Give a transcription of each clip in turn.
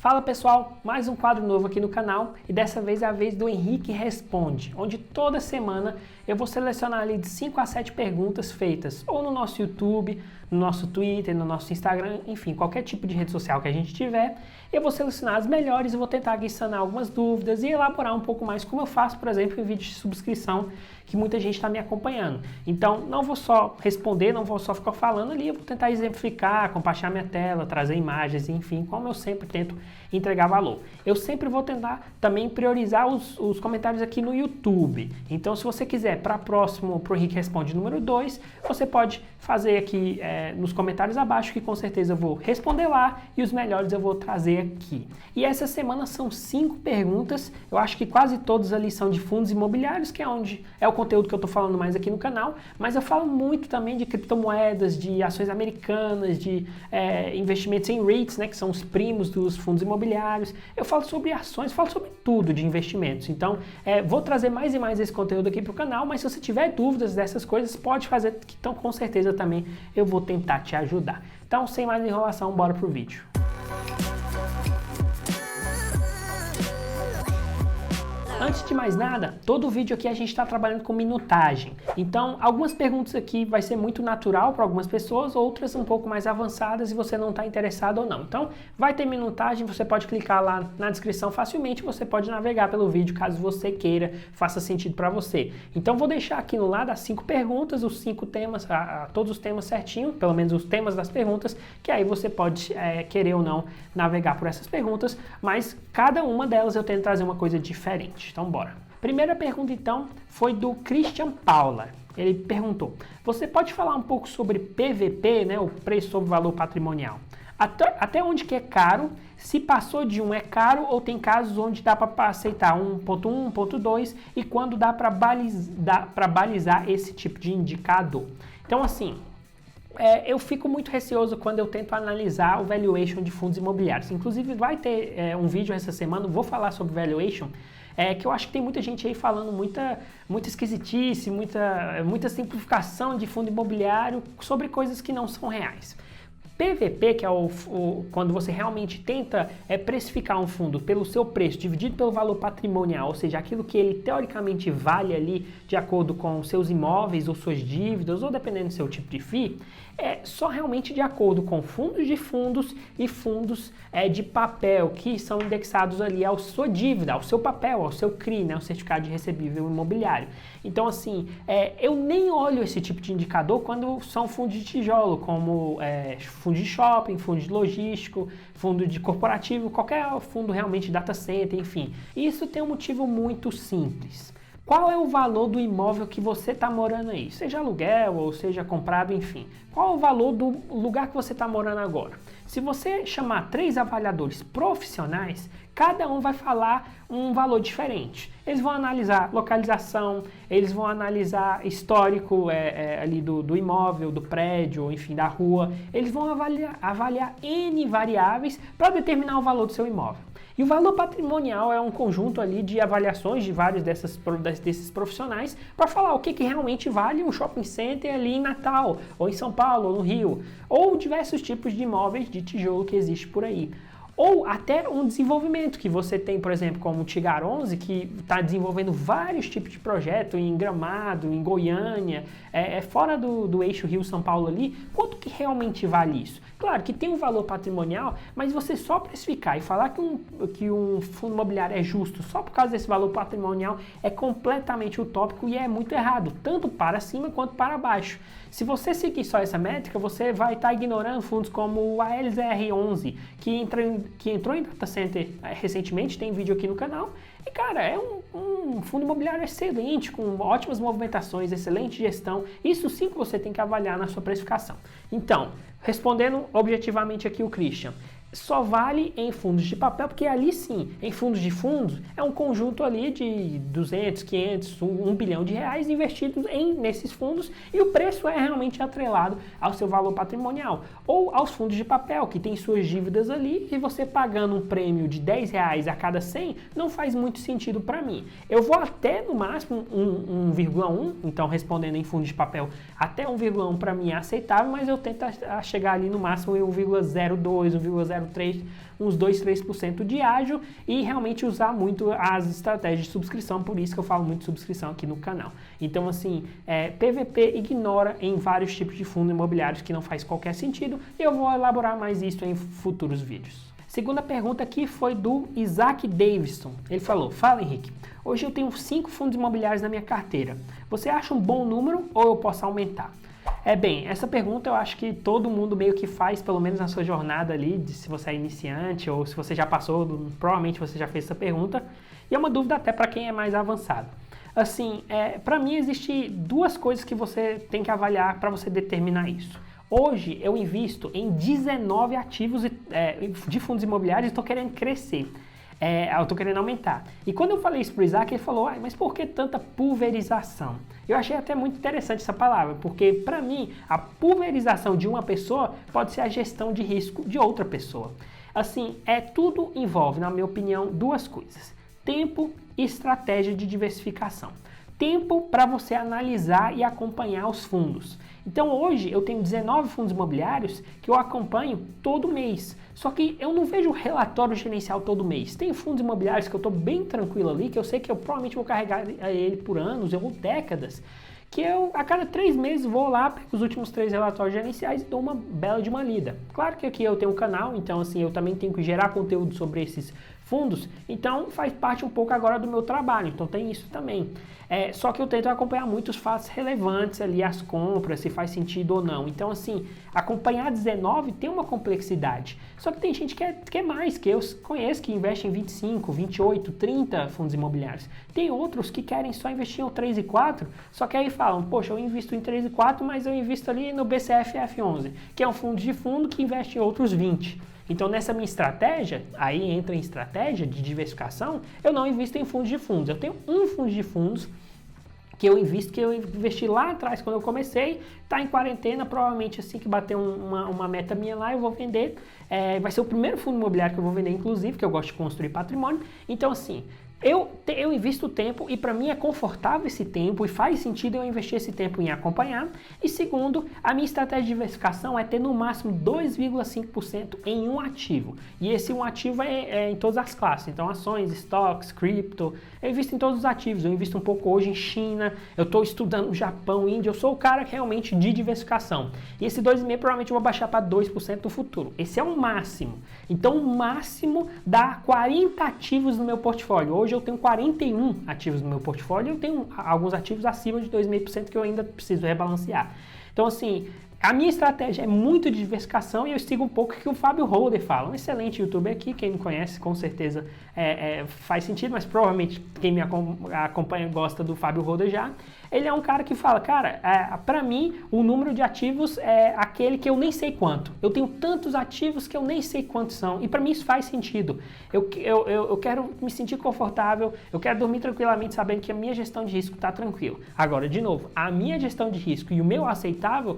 Fala pessoal, mais um quadro novo aqui no canal e dessa vez é a vez do Henrique Responde, onde toda semana eu vou selecionar ali de 5 a 7 perguntas feitas ou no nosso YouTube, no nosso Twitter, no nosso Instagram, enfim, qualquer tipo de rede social que a gente tiver. Eu vou selecionar as melhores e vou tentar aqui sanar algumas dúvidas e elaborar um pouco mais como eu faço, por exemplo, em vídeos de subscrição que muita gente está me acompanhando. Então, não vou só responder, não vou só ficar falando ali, eu vou tentar exemplificar, compartilhar minha tela, trazer imagens, enfim, como eu sempre tento entregar valor. Eu sempre vou tentar também priorizar os comentários aqui no YouTube. Então, se você quiser para próximo, para o Henrique Responde número 2, você pode fazer aqui nos comentários abaixo, que com certeza eu vou responder lá e os melhores eu vou trazer aqui. E essa semana são 5 perguntas, eu acho que quase todas ali são de fundos imobiliários, que é onde é o conteúdo que eu estou falando mais aqui no canal, mas eu falo muito também de criptomoedas, de ações americanas, de investimentos em REITs, né, que são os primos dos fundos imobiliários. Eu falo sobre ações, falo sobre tudo de investimentos. Então, vou trazer mais e mais esse conteúdo aqui para o canal, mas se você tiver dúvidas dessas coisas, pode fazer, que então com certeza também eu vou tentar te ajudar. Então, sem mais enrolação, bora pro vídeo. Antes de mais nada, todo vídeo aqui a gente está trabalhando com minutagem. Então, algumas perguntas aqui vai ser muito natural para algumas pessoas, outras um pouco mais avançadas e você não está interessado ou não. Então, vai ter minutagem, você pode clicar lá na descrição facilmente, você pode navegar pelo vídeo caso você queira, faça sentido para você. Então, vou deixar aqui no lado as 5 perguntas, os 5 temas, todos os temas certinho, pelo menos os temas das perguntas, que aí você pode querer ou não navegar por essas perguntas, mas cada uma delas eu tento trazer uma coisa diferente. Então, bora. Primeira pergunta, então, foi do Christian Paula. Ele perguntou, você pode falar um pouco sobre PVP, né, o preço sobre valor patrimonial? Até onde que é caro? Se passou de 1 é caro ou tem casos onde dá para aceitar 1.1, 1.2 e quando dá para balizar esse tipo de indicador? Então, assim, eu fico muito receoso quando eu tento analisar o valuation de fundos imobiliários. Inclusive, vai ter um vídeo essa semana, vou falar sobre valuation, que eu acho que tem muita gente aí falando muita esquisitice, muita simplificação de fundo imobiliário sobre coisas que não são reais. PVP, que é quando você realmente tenta precificar um fundo pelo seu preço dividido pelo valor patrimonial, ou seja, aquilo que ele teoricamente vale ali de acordo com seus imóveis ou suas dívidas, ou dependendo do seu tipo de FII, é só realmente de acordo com fundos de fundos e fundos de papel que são indexados ali à sua dívida, ao seu papel, ao seu CRI, né, o certificado de recebível imobiliário. Então, assim, eu nem olho esse tipo de indicador quando são fundos de tijolo, como fundo de shopping, fundo de logístico, fundo de corporativo, qualquer fundo realmente de data center, enfim. E isso tem um motivo muito simples. Qual é o valor do imóvel que você está morando aí? Seja aluguel ou seja comprado, enfim. Qual é o valor do lugar que você está morando agora? Se você chamar 3 avaliadores profissionais, cada um vai falar um valor diferente. Eles vão analisar localização, eles vão analisar histórico ali do imóvel, do prédio, enfim, da rua. Eles vão avaliar N variáveis para determinar o valor do seu imóvel. E o valor patrimonial é um conjunto ali de avaliações de vários desses profissionais para falar o que realmente vale um shopping center ali em Natal, ou em São Paulo, ou no Rio, ou diversos tipos de imóveis de tijolo que existe por aí. Ou até um desenvolvimento que você tem, por exemplo, como o Tigar 11, que está desenvolvendo vários tipos de projeto em Gramado, em Goiânia, fora do eixo Rio-São Paulo ali. Quanto que realmente vale isso? Claro que tem um valor patrimonial, mas você só precificar e falar que um fundo imobiliário é justo só por causa desse valor patrimonial é completamente utópico e é muito errado, tanto para cima quanto para baixo. Se você seguir só essa métrica, você vai estar ignorando fundos como o ALZR11, que entrou em data center recentemente, tem vídeo aqui no canal, e cara, é um fundo imobiliário excelente, com ótimas movimentações, excelente gestão, isso sim que você tem que avaliar na sua precificação. Então, respondendo objetivamente aqui o Christian, só vale em fundos de papel, porque ali sim, em fundos de fundos, é um conjunto ali de 200, 500, 1 bilhão de reais investidos nesses fundos e o preço é realmente atrelado ao seu valor patrimonial. Ou aos fundos de papel, que tem suas dívidas ali e você pagando um prêmio de 10 reais a cada 100, não faz muito sentido para mim. Eu vou até no máximo 1,1, então respondendo em fundos de papel, até 1,1 para mim é aceitável, mas eu tento chegar ali no máximo em 1,02, 1,03 0,03%, uns 2, 3% de ágio e realmente usar muito as estratégias de subscrição, por isso que eu falo muito de subscrição aqui no canal. Então, assim, PVP ignora em vários tipos de fundos imobiliários que não faz qualquer sentido e eu vou elaborar mais isso em futuros vídeos. Segunda pergunta aqui foi do Isaac Davidson. Ele falou: fala, Henrique, hoje eu tenho 5 fundos imobiliários na minha carteira. Você acha um bom número ou eu posso aumentar? Bem, essa pergunta eu acho que todo mundo meio que faz, pelo menos na sua jornada ali, se você é iniciante ou se você já passou, provavelmente você já fez essa pergunta, e é uma dúvida até para quem é mais avançado. Assim, para mim existe 2 coisas que você tem que avaliar para você determinar isso. Hoje eu invisto em 19 ativos de fundos imobiliários e estou querendo crescer. Eu estou querendo aumentar. E quando eu falei isso para o Isaac, ele falou: mas por que tanta pulverização? Eu achei até muito interessante essa palavra, porque para mim a pulverização de uma pessoa pode ser a gestão de risco de outra pessoa. Assim, tudo envolve, na minha opinião, 2 coisas: tempo e estratégia de diversificação. Tempo para você analisar e acompanhar os fundos. Então hoje eu tenho 19 fundos imobiliários que eu acompanho todo mês. Só que eu não vejo relatório gerencial todo mês. Tem fundos imobiliários que eu estou bem tranquilo ali, que eu sei que eu provavelmente vou carregar ele por anos ou décadas, que eu a cada 3 meses vou lá, pego os últimos 3 relatórios gerenciais e dou uma bela de uma lida. Claro que aqui eu tenho um canal, então assim, eu também tenho que gerar conteúdo sobre esses fundos, então faz parte um pouco agora do meu trabalho, então tem isso também. Só que eu tento acompanhar muitos fatos relevantes ali, as compras, se faz sentido ou não. Então assim, acompanhar 19 tem uma complexidade. Só que tem gente que quer mais, que eu conheço que investe em 25, 28, 30 fundos imobiliários. Tem outros que querem só investir em 3 e 4, só que aí falam: poxa, eu invisto em 3 e 4, mas eu invisto ali no BCF-F11, que é um fundo de fundo que investe em outros 20. Então, nessa minha estratégia, aí entra em estratégia de diversificação, eu não invisto em fundos de fundos. Eu tenho um fundo de fundos que eu investi lá atrás quando eu comecei, está em quarentena, provavelmente assim que bater uma meta minha lá, eu vou vender. Vai ser o primeiro fundo imobiliário que eu vou vender, inclusive, que eu gosto de construir patrimônio. Então, assim, eu invisto tempo e para mim é confortável esse tempo e faz sentido eu investir esse tempo em acompanhar. E segundo, a minha estratégia de diversificação é ter no máximo 2,5% em um ativo. E esse um ativo é em todas as classes, então ações, estoques, cripto, eu invisto em todos os ativos. Eu invisto um pouco hoje em China, eu estou estudando Japão, Índia, eu sou o cara realmente de diversificação. E esse 2,5% provavelmente eu vou baixar para 2% no futuro. Esse é o máximo. Então o máximo dá 40 ativos no meu portfólio. Hoje eu tenho 41 ativos no meu portfólio, eu tenho alguns ativos acima de 2,5% que eu ainda preciso rebalancear. Então, assim, a minha estratégia é muito de diversificação e eu sigo um pouco o que o Fábio Holder fala, um excelente youtuber aqui, quem me conhece com certeza faz sentido, mas provavelmente quem me acompanha gosta do Fábio Holder já. Ele é um cara que fala: cara, para mim o número de ativos é aquele que eu nem sei quanto. Eu tenho tantos ativos que eu nem sei quantos são e para mim isso faz sentido. Eu quero me sentir confortável, eu quero dormir tranquilamente sabendo que a minha gestão de risco está tranquila. Agora, de novo, a minha gestão de risco e o meu aceitável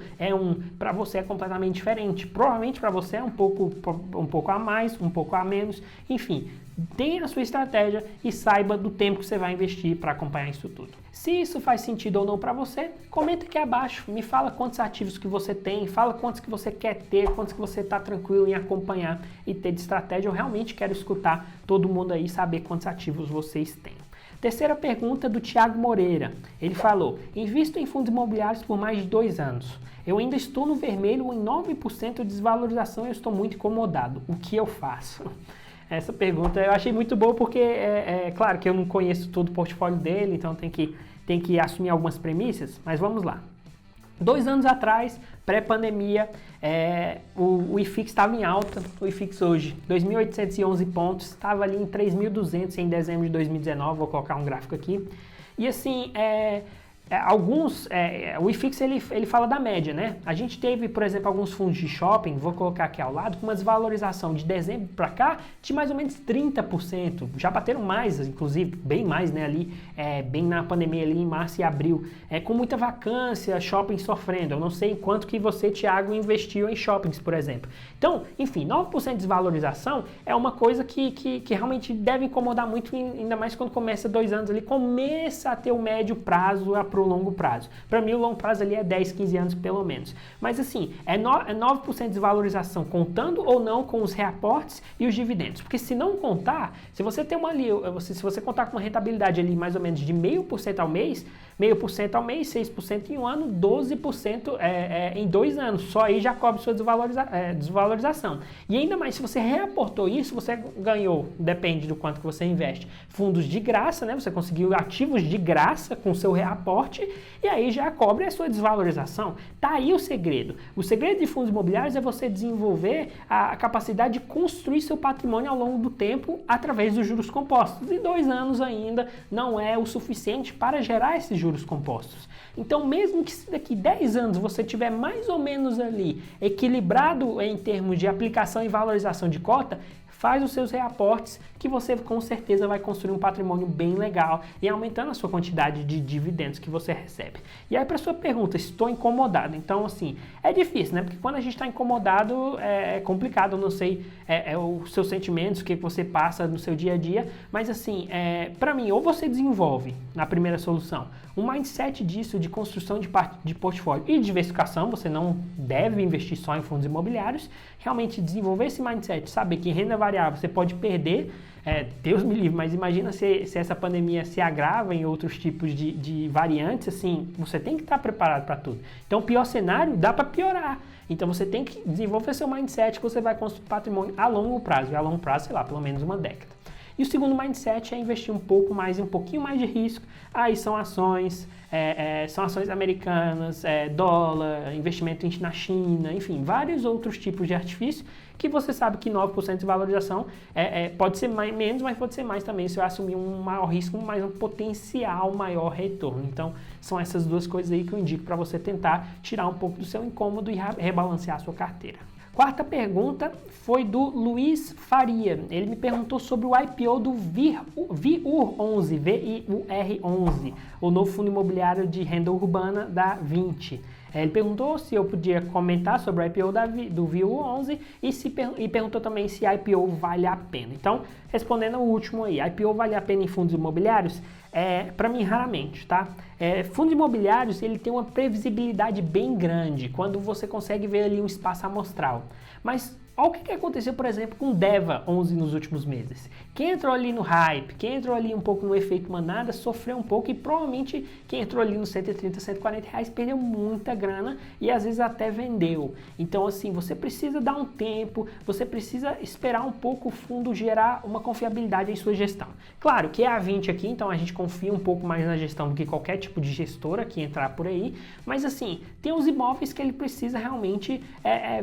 para você é completamente diferente. Provavelmente para você é um pouco a mais, um pouco a menos, enfim. Tenha a sua estratégia e saiba do tempo que você vai investir para acompanhar isso tudo. Se isso faz sentido ou não para você, comenta aqui abaixo, me fala quantos ativos que você tem, fala quantos que você quer ter, quantos que você está tranquilo em acompanhar e ter de estratégia. Eu realmente quero escutar todo mundo aí, saber quantos ativos vocês têm. Terceira pergunta do Thiago Moreira. Ele falou: invisto em fundos imobiliários por mais de 2 anos. Eu ainda estou no vermelho em 9% de desvalorização e eu estou muito incomodado. O que eu faço? Essa pergunta eu achei muito boa porque claro que eu não conheço todo o portfólio dele, então tem que assumir algumas premissas, mas vamos lá. 2 anos atrás, pré-pandemia, o IFIX estava em alta, o IFIX hoje, 2.811 pontos, estava ali em 3.200 em dezembro de 2019, vou colocar um gráfico aqui, e assim, o IFIX ele fala da média, né? A gente teve, por exemplo, alguns fundos de shopping, vou colocar aqui ao lado, com uma desvalorização de dezembro para cá de mais ou menos 30%. Já bateram mais, inclusive, bem mais, né? Ali, bem na pandemia, ali em março e abril. Com muita vacância, shopping sofrendo. Eu não sei quanto que você, Thiago, investiu em shoppings, por exemplo. Então, enfim, 9% de desvalorização é uma coisa que realmente deve incomodar muito, ainda mais quando começa 2 anos ali, começa a ter o médio prazo, a para o longo prazo. Para mim, o longo prazo ali é 10, 15 anos pelo menos. Mas assim, é 9% de desvalorização, contando ou não com os reaportes e os dividendos. Porque se não contar, se você tem se você contar com uma rentabilidade ali mais ou menos de 0,5% ao mês, 6% em um ano, 12% em 2 anos. Só aí já cobre sua desvalorização. E ainda mais, se você reaportou isso, você ganhou, depende do quanto que você investe, fundos de graça, né? Você conseguiu ativos de graça com seu reaporte e aí já cobre a sua desvalorização. Tá aí o segredo. O segredo de fundos imobiliários é você desenvolver a capacidade de construir seu patrimônio ao longo do tempo através dos juros compostos. E 2 anos ainda não é o suficiente para gerar esses juros compostos. Então, mesmo que daqui 10 anos você tiver mais ou menos ali equilibrado em termos de aplicação e valorização de cota, faz os seus reaportes que você com certeza vai construir um patrimônio bem legal e aumentando a sua quantidade de dividendos que você recebe. E aí, para sua pergunta, estou incomodado. Então, assim, é difícil, né? Porque quando a gente está incomodado é complicado, eu não sei os seus sentimentos, o que você passa no seu dia a dia, mas assim, para mim, ou você desenvolve na primeira solução um mindset disso, de construção de portfólio e diversificação, você não deve investir só em fundos imobiliários, realmente desenvolver esse mindset, saber que renda variável você pode perder, Deus me livre, mas imagina se essa pandemia se agrava em outros tipos de variantes, assim, você tem que estar preparado para tudo. Então, o pior cenário dá para piorar. Então, você tem que desenvolver seu mindset que você vai construir patrimônio a longo prazo, e a longo prazo, sei lá, pelo menos uma década. E o segundo mindset é investir um pouquinho mais de risco. Aí são ações americanas, dólar, investimento na China, enfim, vários outros tipos de artifício que você sabe que 9% de valorização pode ser menos, mas pode ser mais também se eu assumir um maior risco, mas um potencial maior retorno. Então, são essas duas coisas aí que eu indico para você tentar tirar um pouco do seu incômodo e rebalancear a sua carteira. Quarta pergunta foi do Luiz Faria. Ele me perguntou sobre o IPO do VIUR11, VIUR11, o novo fundo imobiliário de renda urbana da 20. Ele perguntou se eu podia comentar sobre o IPO do VIUR11 e perguntou também se IPO vale a pena. Então, respondendo ao último aí, IPO vale a pena em fundos imobiliários? Para mim, raramente, tá? Fundos imobiliários, ele tem uma previsibilidade bem grande, quando você consegue ver ali um espaço amostral. Mas olha o que aconteceu, por exemplo, com o DEVA 11 nos últimos meses. Quem entrou ali no hype, quem entrou ali um pouco no efeito manada, sofreu um pouco e provavelmente quem entrou ali nos 130, 140 reais perdeu muita grana e às vezes até vendeu. Então, assim, você precisa dar um tempo, você precisa esperar um pouco o fundo gerar uma confiabilidade em sua gestão. Claro que é a 20 aqui, então a gente confia um pouco mais na gestão do que qualquer tipo de gestora que entrar por aí, mas assim, tem os imóveis que ele precisa realmente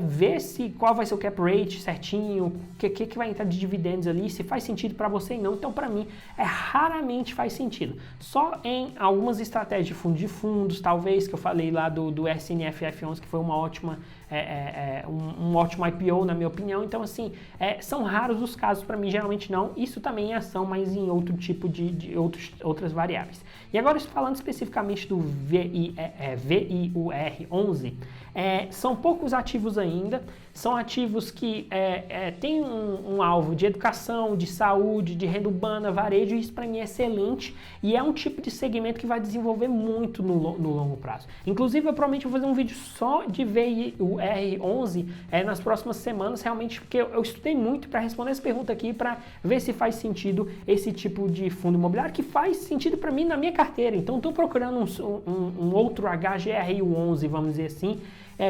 ver qual vai ser o cap rate certinho, o que vai entrar de dividendos ali, se faz sentido para você ou não. Então, para mim, raramente faz sentido. Só em algumas estratégias de fundos, talvez, que eu falei lá do SNF F11, que foi uma ótima, um ótimo IPO, na minha opinião. Então, assim, são raros os casos, para mim, geralmente não. Isso também é ação, mas em outro tipo outras variáveis. E agora, falando especificamente do VIUR11, são poucos ativos ainda, são ativos que têm um alvo de educação, de saúde, de renda urbana, varejo, e isso para mim é excelente e é um tipo de segmento que vai desenvolver muito no longo prazo. Inclusive, eu provavelmente vou fazer um vídeo só de VIUR11 nas próximas semanas, realmente, porque eu estudei muito para responder essa pergunta aqui, para ver se faz sentido esse tipo de fundo imobiliário, que faz sentido para mim na minha carteira. Então, estou procurando um outro HGRU11, vamos dizer assim,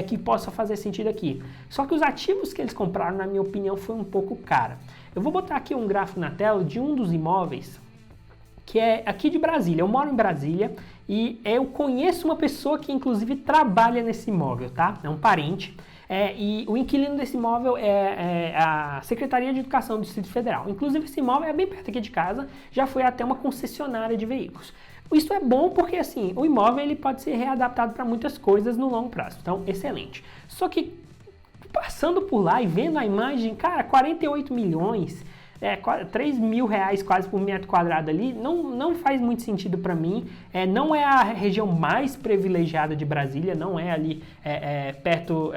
que possa fazer sentido aqui. Só que os ativos que eles compraram, na minha opinião, foi um pouco caro. Eu vou botar aqui um gráfico na tela de um dos imóveis, que é aqui de Brasília. Eu moro em Brasília e eu conheço uma pessoa que, inclusive, trabalha nesse imóvel, tá? É um parente. E o inquilino desse imóvel é a Secretaria de Educação do Distrito Federal. Inclusive, esse imóvel é bem perto aqui de casa, já foi até uma concessionária de veículos. Isso é bom porque, assim, o imóvel ele pode ser readaptado para muitas coisas no longo prazo. Então, excelente. Só que, passando por lá e vendo a imagem, cara, 48 milhões, R$ 3.000 quase por metro quadrado ali, não faz muito sentido para mim. Não é a região mais privilegiada de Brasília, não é ali perto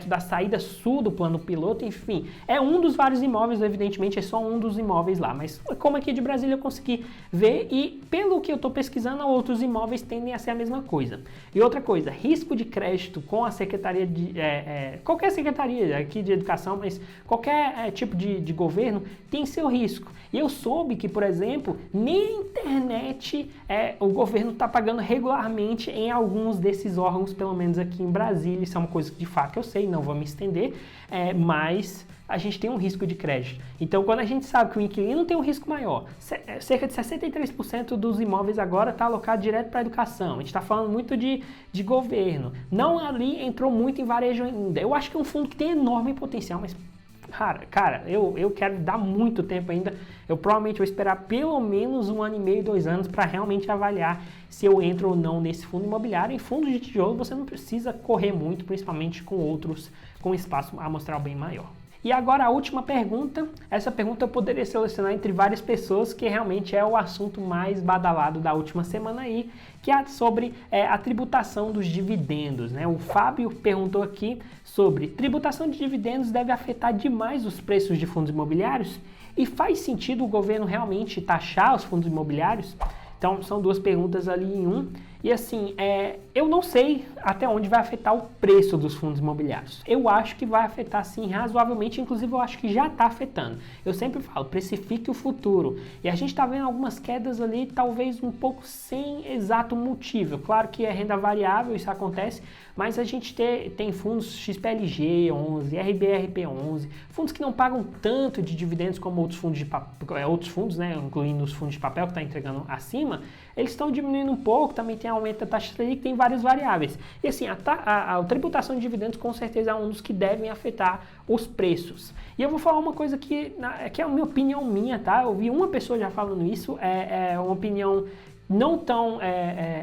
da saída sul do plano piloto, enfim. É um dos vários imóveis, evidentemente, é só um dos imóveis lá, mas como aqui de Brasília eu consegui ver e pelo que eu estou pesquisando, outros imóveis tendem a ser a mesma coisa. E outra coisa, risco de crédito com a Secretaria de... qualquer secretaria aqui de educação, mas qualquer tipo de governo tem seu risco. E eu soube que, por exemplo, nem a internet o governo está pagando regularmente em alguns desses órgãos, pelo menos aqui em Brasília. Isso é uma coisa que de fato eu sei, não vou me estender, mas a gente tem um risco de crédito. Então, quando a gente sabe que o inquilino tem um risco maior, cerca de 63% dos imóveis agora está alocado direto para a educação. A gente está falando muito de governo. Não ali entrou muito em varejo ainda. Eu acho que é um fundo que tem enorme potencial, mas cara, eu quero dar muito tempo ainda. Eu provavelmente vou esperar pelo menos 1 ano e meio, 2 anos para realmente avaliar se eu entro ou não nesse fundo imobiliário. Em fundos de tijolo você não precisa correr muito, principalmente com outros com espaço amostral bem maior. E agora a última pergunta. Essa pergunta eu poderia selecionar entre várias pessoas, que realmente é o assunto mais badalado da última semana aí, que é sobre a tributação dos dividendos, né? O Fábio perguntou aqui sobre tributação de dividendos deve afetar demais os preços de fundos imobiliários? E faz sentido o governo realmente taxar os fundos imobiliários? Então, são duas perguntas ali em um. E assim, eu não sei até onde vai afetar o preço dos fundos imobiliários. Eu acho que vai afetar sim razoavelmente, inclusive eu acho que já está afetando. Eu sempre falo, precifique o futuro. E a gente está vendo algumas quedas ali, talvez um pouco sem exato motivo. Claro que é renda variável, isso acontece, mas a gente tem fundos XPLG 11, RBRP 11, fundos que não pagam tanto de dividendos como outros fundos, né, incluindo os fundos de papel que está entregando acima, eles estão diminuindo um pouco, também tem aumento da taxa Selic, tem várias variáveis. E assim, a tributação de dividendos com certeza é um dos que devem afetar os preços. E eu vou falar uma coisa que é uma opinião minha, tá? Eu vi uma pessoa já falando isso, é uma opinião não tão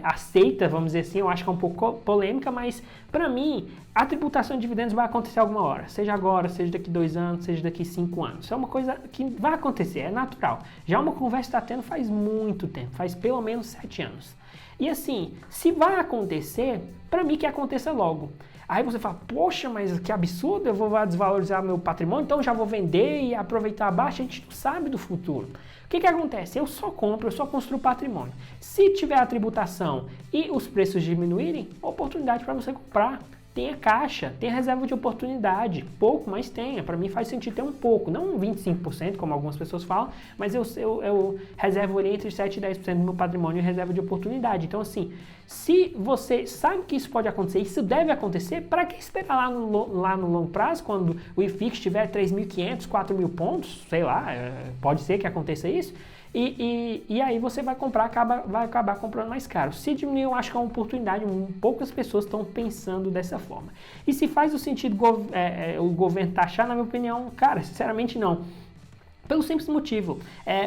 aceita, vamos dizer assim, eu acho que é um pouco polêmica, mas para mim a tributação de dividendos vai acontecer alguma hora, seja agora, seja daqui 2 anos, seja daqui 5 anos. Isso é uma coisa que vai acontecer, é natural. Já uma conversa está tendo faz muito tempo, faz pelo menos 7 anos. E assim, se vai acontecer, para mim que aconteça logo. Aí você fala, poxa, mas que absurdo, eu vou desvalorizar meu patrimônio, então já vou vender e aproveitar a baixa. A gente não sabe do futuro. O que acontece? Eu só construo patrimônio. Se tiver a tributação e os preços diminuírem, oportunidade para você comprar. Tenha caixa, tenha reserva de oportunidade, pouco, mas tenha. Para mim faz sentido ter um pouco, não 25%, como algumas pessoas falam, mas eu reservo ali entre 7% e 10% do meu patrimônio em reserva de oportunidade. Então assim, se você sabe que isso pode acontecer, isso deve acontecer, para que esperar lá no longo prazo, quando o IFIX tiver 3.500, 4.000 pontos, sei lá, pode ser que aconteça isso, e aí você vai vai acabar comprando mais caro. Se diminuir, eu acho que é uma oportunidade, poucas pessoas estão pensando dessa forma. E se faz o sentido o governo taxar, na minha opinião, cara, sinceramente não. Pelo simples motivo,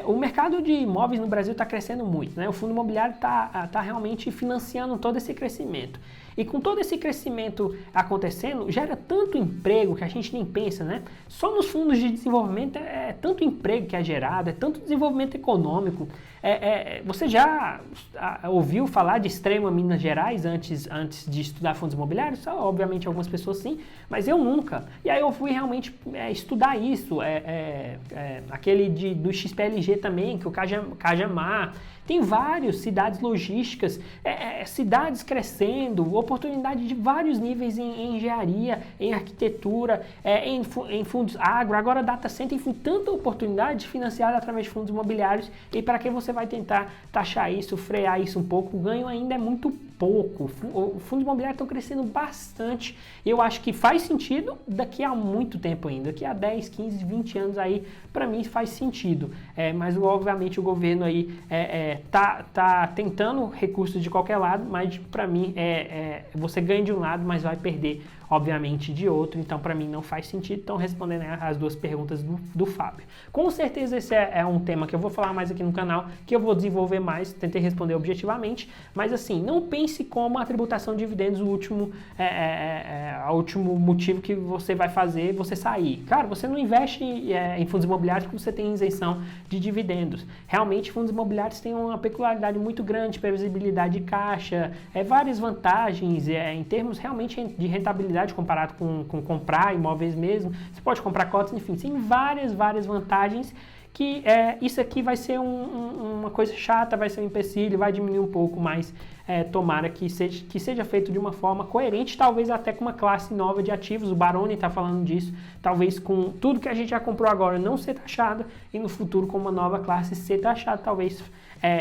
o mercado de imóveis no Brasil está crescendo muito, né? O fundo imobiliário está realmente financiando todo esse crescimento. E com todo esse crescimento acontecendo, gera tanto emprego que a gente nem pensa, né? Só nos fundos de desenvolvimento é tanto emprego que é gerado, é tanto desenvolvimento econômico. Você já ouviu falar de Extrema Minas Gerais antes de estudar fundos imobiliários? Obviamente algumas pessoas sim, mas eu nunca. E aí eu fui realmente estudar isso, aquele do XPLG também, que o Cajamar. Tem várias cidades logísticas, cidades crescendo, oportunidade de vários níveis em engenharia, em arquitetura, em fundos agro, agora data center, enfim, tanta oportunidade financiada através de fundos imobiliários. E para que você vai tentar taxar isso, frear isso um pouco, o ganho ainda é muito pouco. Os fundos imobiliários estão crescendo bastante e eu acho que faz sentido daqui a muito tempo ainda, daqui a 10, 15, 20 anos aí, para mim faz sentido. Mas obviamente o governo aí tá tentando recursos de qualquer lado, mas para mim você ganha de um lado, mas vai perder obviamente, de outro, então para mim não faz sentido. Então, respondendo as duas perguntas do Fábio. Com certeza esse é um tema que eu vou falar mais aqui no canal, que eu vou desenvolver mais, tentei responder objetivamente, mas assim, não pense como a tributação de dividendos o último motivo que você vai fazer você sair. Claro, você não investe em fundos imobiliários porque você tem isenção de dividendos. Realmente, fundos imobiliários têm uma peculiaridade muito grande, previsibilidade de caixa, várias vantagens em termos realmente de rentabilidade comparado com comprar imóveis mesmo. Você pode comprar cotas, enfim, tem várias vantagens que isso aqui vai ser uma coisa chata, vai ser um empecilho, vai diminuir um pouco, mas tomara que seja feito de uma forma coerente, talvez até com uma classe nova de ativos. O Baroni está falando disso, talvez com tudo que a gente já comprou agora não ser taxado e no futuro com uma nova classe ser taxado, talvez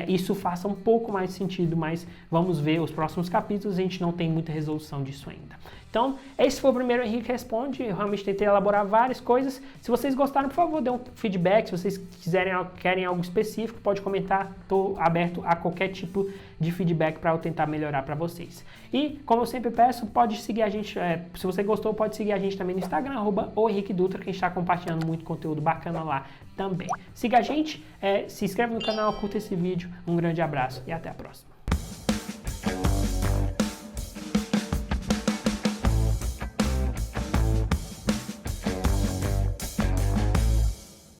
isso faça um pouco mais sentido, mas vamos ver os próximos capítulos, a gente não tem muita resolução disso ainda. Então, esse foi o primeiro Henrique Responde, eu realmente tentei elaborar várias coisas. Se vocês gostaram, por favor, dê um feedback, se vocês querem algo específico, pode comentar, estou aberto a qualquer tipo de feedback para eu tentar melhorar para vocês. E, como eu sempre peço, pode seguir a gente, se você gostou, pode seguir a gente também no Instagram, @ohenriquedutra, que a gente está compartilhando muito conteúdo bacana lá também. Siga a gente, se inscreve no canal, curta esse vídeo, um grande abraço e até a próxima.